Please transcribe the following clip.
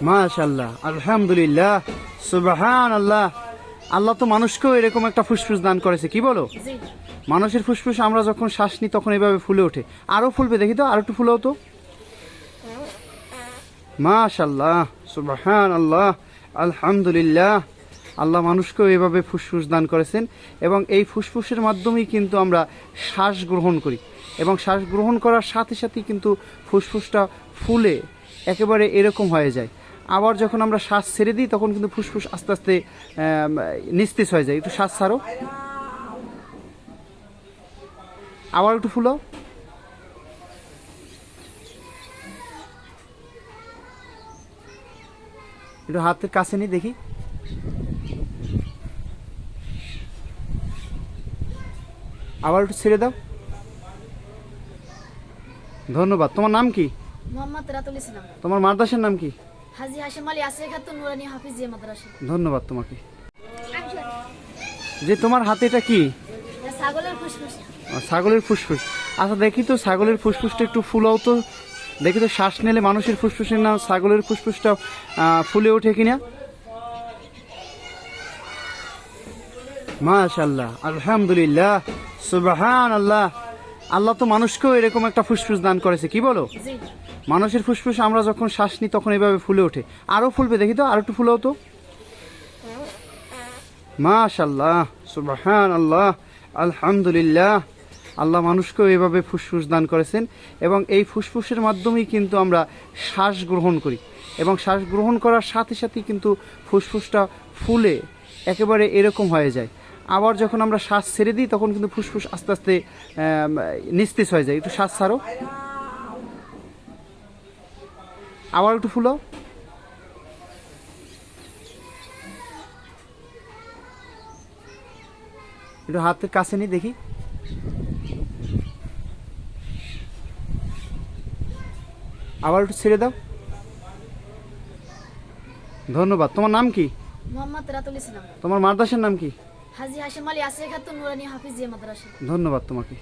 মাশাআল্লাহ, আলহামদুলিল্লাহ, সুবহানাল্লাহ। আল্লাহ তো মানুষকেও এরকম একটা ফুসফুস দান করেছে, কি বলো? জি। মানুষের ফুসফুস আমরা যখন শ্বাস নিই তখন এভাবে ফুলে ওঠে। আরো ফুলবে, দেখি তো, আরো একটু ফুলেও তো। মাশাআল্লাহ, সুবহানাল্লাহ, আলহামদুলিল্লাহ। আল্লাহ মানুষকেও এভাবে ফুসফুস দান করেছেন এবং এই ফুসফুসের মাধ্যমেই কিন্তু আমরা শ্বাস গ্রহণ করি এবং শ্বাস গ্রহণ করার সাথে সাথেই কিন্তু ফুসফুসটা ফুলে একেবারে এরকম হয়ে যায়। আবার যখন আমরা শ্বাস ছেড়ে দিই তখন কিন্তু ফুসফুস আস্তে আস্তে নিস্তেজ হয়ে যায়। একটু শ্বাস ছাড়ো, আবার একটু ফুলো। একটু হাতের কাছে নিই দেখি। আবার একটু ছেড়ে দাও। ধন্যবাদ। তোমার নাম কি? মোহাম্মদ রাতুল ইসলাম। তোমার মাদ্রাসার নাম কি? হাজী হাশিম আলী আসিয়া খাতুন নুরানি হাফিজিয়া মাদ্রাসা। ধন্যবাদ তোমাকে। যে তোমার হাতে এটা কি? এটা ছাগলের ফুসফুস। ছাগলের ফুসফুস। আচ্ছা দেখি তো, ছাগলের ফুসফুসটা একটু ফুলাও তো, দেখি তো শ্বাস নিলে মানুষের ফুসফুসের না ছাগলের ফুসফুসটা ফুলে ওঠে কিনা। মাশাআল্লাহ, আলহামদুলিল্লাহ, সুবহানাল্লাহ। আল্লাহ তো মানুষকেও এরকম একটা ফুসফুস দান করেছে, কি বলো? জি। মানুষের ফুসফুস আমরা যখন শ্বাস নিই তখন এভাবে ফুলে ওঠে। আরো ফুলবে, দেখি তো, আরো একটু ফুলেও তো। মাশাআল্লাহ, সুবহানাল্লাহ, আলহামদুলিল্লাহ। আল্লাহ মানুষকেও এভাবে ফুসফুস দান করেছেন এবং এই ফুসফুসের মাধ্যমেই কিন্তু আমরা শ্বাস গ্রহণ করি এবং শ্বাস গ্রহণ করার সাথে সাথেই কিন্তু ফুসফুসটা ফুলে একেবারে এরকম হয়ে যায়। আবার যখন আমরা শ্বাস ছেড়ে দিই তখন কিন্তু ফুসফুস আস্তে আস্তে নিস্তেজ হয়ে যায়। একটু শ্বাস ছাড়ো, আবার একটু ফুলো। একটু হাতের কাছে নিই দেখি। আবার একটু ছেড়ে দাও। ধন্যবাদ। তোমার নাম কি? মোহাম্মদ রাতুল ইসলাম। তোমার মাদ্রাসার নাম কি? হাজী হাশিম আলী আসিয়া খাতুন নুরানি হাফিজিয়া মাদ্রাসা। ধন্যবাদ তোমাকে।